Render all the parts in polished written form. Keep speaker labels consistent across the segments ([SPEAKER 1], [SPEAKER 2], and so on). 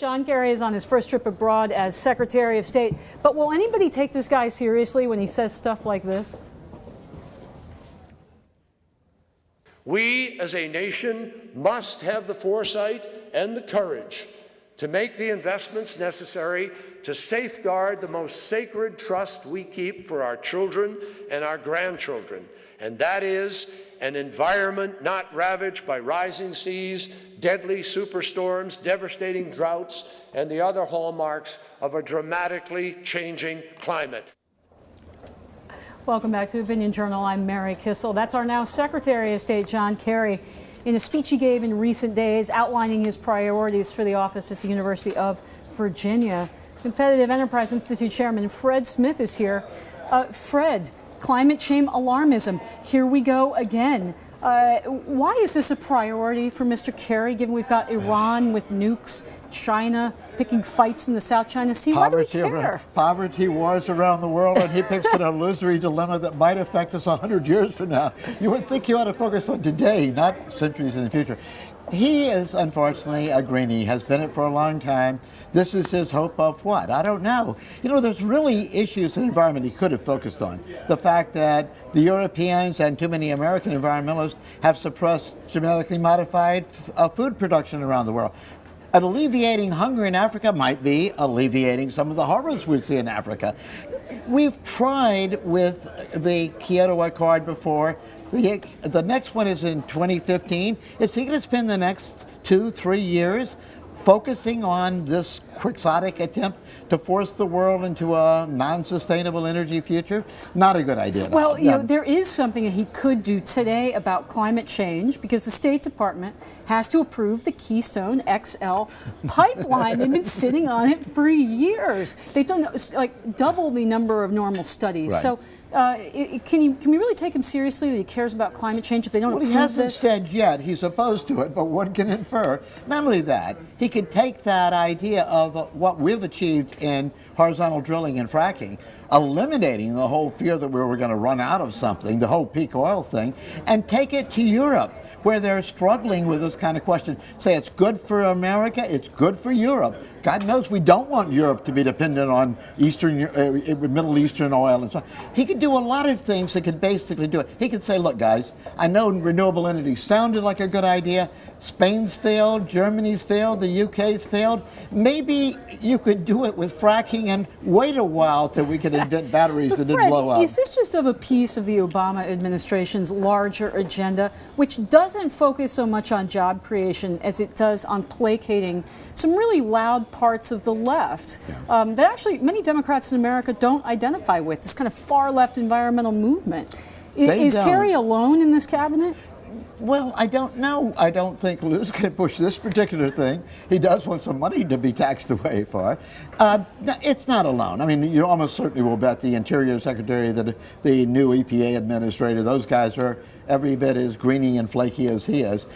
[SPEAKER 1] John Kerry is on his first trip abroad as Secretary of State. But will anybody take this guy seriously when he says stuff like this?
[SPEAKER 2] We, as a nation, must have the foresight and the courage to make the investments necessary to safeguard the most sacred trust we keep for our children and our grandchildren, and that is an environment not ravaged by rising seas, deadly superstorms, devastating droughts, and the other hallmarks of a dramatically changing climate.
[SPEAKER 1] Welcome back to Opinion Journal. I'm Mary Kissel. That's our now Secretary of State, John Kerry, in a speech he gave in recent days outlining his priorities for the office at the University of Virginia. Competitive Enterprise Institute Chairman Fred Smith is here. Fred, climate change alarmism. Here we go again. Why is this a priority for Mr. Kerry, given we've got Iran with nukes, China picking fights in the South China Sea? Why do we care?
[SPEAKER 3] Poverty, wars around the world, and he picks an illusory dilemma that might affect us 100 years from now. You would think you ought to focus on today, not centuries in the future. He is, unfortunately, a greenie, has been it for a long time. This is his hope of what? I don't know. You know, there's really issues in the environment he could have focused on. The fact that the Europeans and too many American environmentalists have suppressed genetically modified food production around the world. And alleviating hunger in Africa might be alleviating some of the horrors we see in Africa. We've tried with the Kyoto Accord before. The next one is in 2015. Is he going to spend the next 2-3 years focusing on this quixotic attempt to force the world into a non-sustainable energy future? Not a good idea.
[SPEAKER 1] Well, you know, there is something that he could do today about climate change, because the State Department has to approve the Keystone XL pipeline. They've been sitting on it for years. They've done like double the number of normal studies.
[SPEAKER 3] Right.
[SPEAKER 1] So can we really take him seriously that he cares about climate change if they don't approve this?
[SPEAKER 3] Well, he hasn't said yet he's opposed to it, but one can infer. Not only that, he could take that idea of what we've achieved in horizontal drilling and fracking, eliminating the whole fear that we were going to run out of something, the whole peak oil thing, and take it to Europe, where they're struggling with this kind of question. Say it's good for America, it's good for Europe. God knows we don't want Europe to be dependent on Middle Eastern oil and so on. He could do a lot of things that could basically do it. He could say, look guys, I know renewable energy sounded like a good idea. Spain's failed, Germany's failed, the UK's failed. Maybe you could do it with fracking and wait a while till we could invent batteries that didn't blow up.
[SPEAKER 1] Is this just of a piece of the Obama administration's larger agenda, which doesn't focus so much on job creation as it does on placating some really loud parts of the left that actually many Democrats in America don't identify with, this kind of far left environmental movement? Is Kerry alone in this cabinet?
[SPEAKER 3] Well, I don't know. I don't think Lou's going to push this particular thing. He does want some money to be taxed away for. It's not alone. I mean, you almost certainly will bet the Interior Secretary, the new EPA administrator, those guys are every bit as greeny and flaky as he is.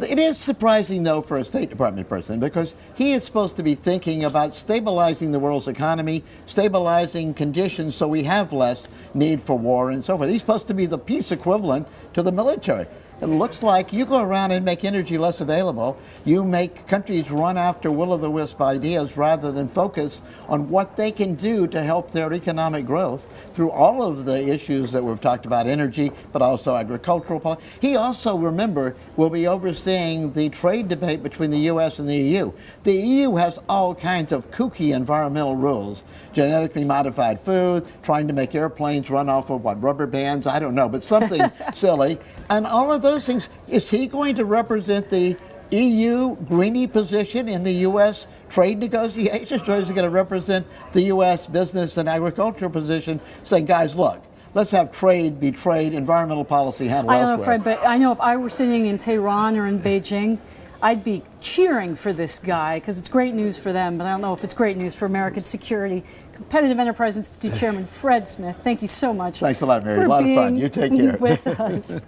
[SPEAKER 3] It is surprising, though, for a State Department person, because he is supposed to be thinking about stabilizing the world's economy, stabilizing conditions so we have less need for war and so forth. He's supposed to be the peace equivalent to the military. It looks like you go around and make energy less available. You make countries run after will-o'-the-wisp ideas rather than focus on what they can do to help their economic growth through all of the issues that we've talked about, energy, but also agricultural policy. He also, remember, will be overseeing the trade debate between the U.S. and the EU. The EU has all kinds of kooky environmental rules, genetically modified food, trying to make airplanes run off of, rubber bands, I don't know, but something silly. And all of those things, is he going to represent the EU greenie position in the U.S. trade negotiations, or is he going to represent the U.S. business and agricultural position, saying, guys, look, let's have trade be trade, environmental policy handled elsewhere? I don't know,
[SPEAKER 1] Fred, but I know if I were sitting in Tehran or in Beijing, I'd be cheering for this guy because it's great news for them, but I don't know if it's great news for American security. Competitive Enterprise Institute Chairman Fred Smith, thank you so much.
[SPEAKER 3] Thanks a lot, Mary. A lot of fun. You take care.
[SPEAKER 1] With us.